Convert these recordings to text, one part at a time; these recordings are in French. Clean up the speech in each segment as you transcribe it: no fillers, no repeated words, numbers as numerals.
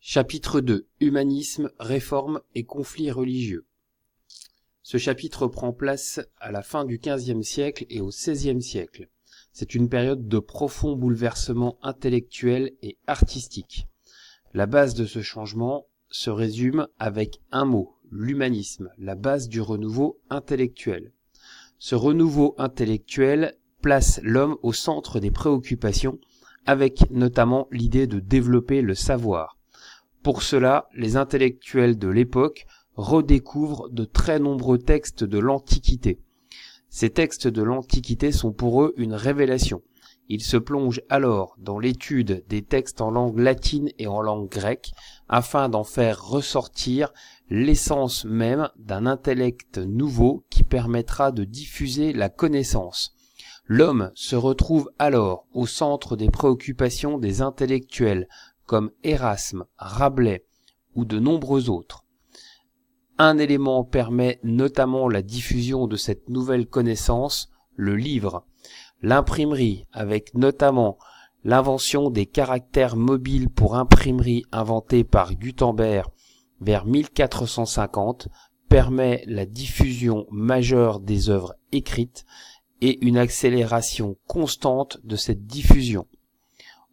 Chapitre 2. Humanisme, réforme et conflits religieux. Ce chapitre prend place à la fin du XVe siècle et au XVIe siècle. C'est une période de profond bouleversement intellectuel et artistique. La base de ce changement se résume avec un mot, l'humanisme, la base du renouveau intellectuel. Ce renouveau intellectuel place l'homme au centre des préoccupations, avec notamment l'idée de développer le savoir. Pour cela, les intellectuels de l'époque redécouvrent de très nombreux textes de l'Antiquité. Ces textes de l'Antiquité sont pour eux une révélation. Ils se plongent alors dans l'étude des textes en langue latine et en langue grecque, afin d'en faire ressortir l'essence même d'un intellect nouveau qui permettra de diffuser la connaissance. L'homme se retrouve alors au centre des préoccupations des intellectuels, comme Erasme, Rabelais ou de nombreux autres. Un élément permet notamment la diffusion de cette nouvelle connaissance, le livre. L'imprimerie, avec notamment l'invention des caractères mobiles pour imprimerie inventée par Gutenberg vers 1450, permet la diffusion majeure des œuvres écrites et une accélération constante de cette diffusion.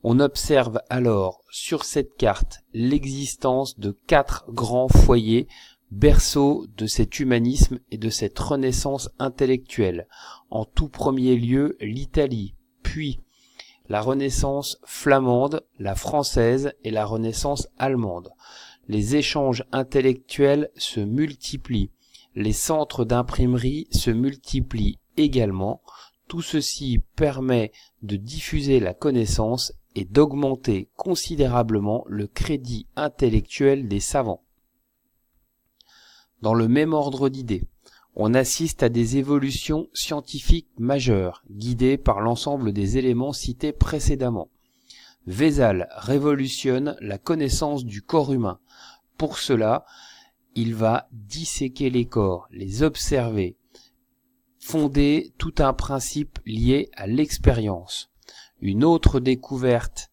On observe alors sur cette carte l'existence de 4 grands foyers, berceaux de cet humanisme et de cette renaissance intellectuelle. En tout premier lieu, l'Italie, puis la renaissance flamande, la française et la renaissance allemande. Les échanges intellectuels se multiplient, les centres d'imprimerie se multiplient également. Tout ceci permet de diffuser la connaissance et d'augmenter considérablement le crédit intellectuel des savants. Dans le même ordre d'idées, on assiste à des évolutions scientifiques majeures, guidées par l'ensemble des éléments cités précédemment. Vézal révolutionne la connaissance du corps humain. Pour cela, il va disséquer les corps, les observer, fonder tout un principe lié à l'expérience. Une autre découverte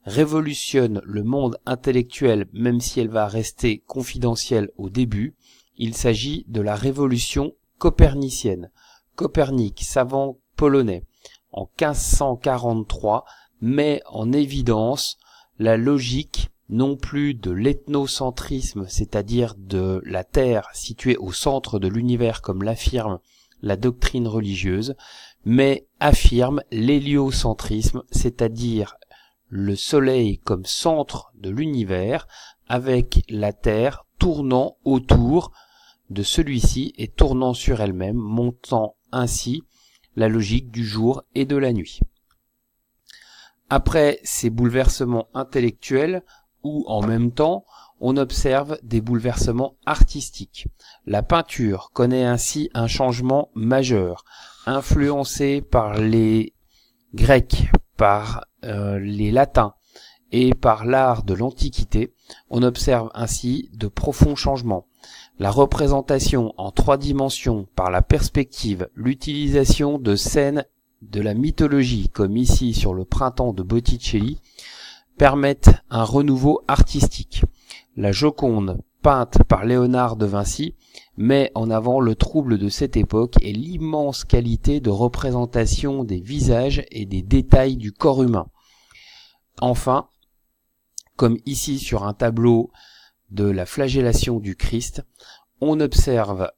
révolutionne le monde intellectuel, même si elle va rester confidentielle au début. Il s'agit de la révolution copernicienne. Copernic, savant polonais, en 1543, met en évidence la logique non plus de l'ethnocentrisme, c'est-à-dire de la Terre située au centre de l'univers comme l'affirme la doctrine religieuse, mais affirme l'héliocentrisme, c'est-à-dire le Soleil comme centre de l'univers, avec la Terre tournant autour de celui-ci et tournant sur elle-même, montant ainsi la logique du jour et de la nuit. Après ces bouleversements intellectuels, ou en même temps, on observe des bouleversements artistiques. La peinture connaît ainsi un changement majeur, influencée par les Grecs, par les Latins et par l'art de l'Antiquité. On observe ainsi de profonds changements. La représentation en 3 dimensions par la perspective, l'utilisation de scènes de la mythologie, comme ici sur le Printemps de Botticelli, permettent un renouveau artistique. La Joconde, peinte par Léonard de Vinci, met en avant le trouble de cette époque et l'immense qualité de représentation des visages et des détails du corps humain. Enfin, comme ici sur un tableau de la flagellation du Christ, on observe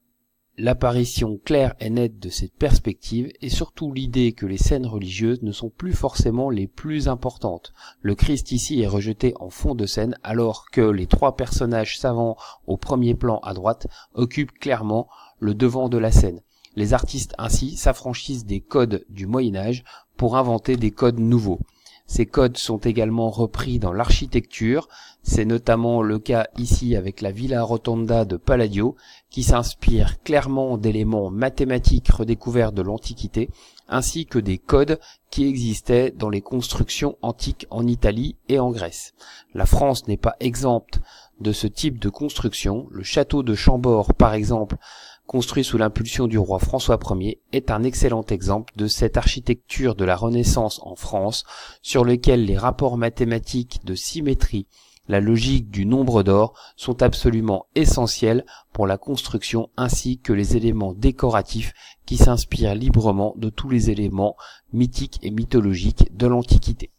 l'apparition claire et nette de cette perspective et surtout l'idée que les scènes religieuses ne sont plus forcément les plus importantes. Le Christ ici est rejeté en fond de scène alors que les 3 personnages savants au premier plan à droite occupent clairement le devant de la scène. Les artistes ainsi s'affranchissent des codes du Moyen-Âge pour inventer des codes nouveaux. Ces codes sont également repris dans l'architecture, c'est notamment le cas ici avec la Villa Rotonda de Palladio, qui s'inspire clairement d'éléments mathématiques redécouverts de l'Antiquité, ainsi que des codes qui existaient dans les constructions antiques en Italie et en Grèce. La France n'est pas exempte de ce type de construction. Le château de Chambord, par exemple, construit sous l'impulsion du roi François Ier, est un excellent exemple de cette architecture de la Renaissance en France, sur lequel les rapports mathématiques de symétrie la logique du nombre d'or sont absolument essentiels pour la construction ainsi que les éléments décoratifs qui s'inspirent librement de tous les éléments mythiques et mythologiques de l'Antiquité.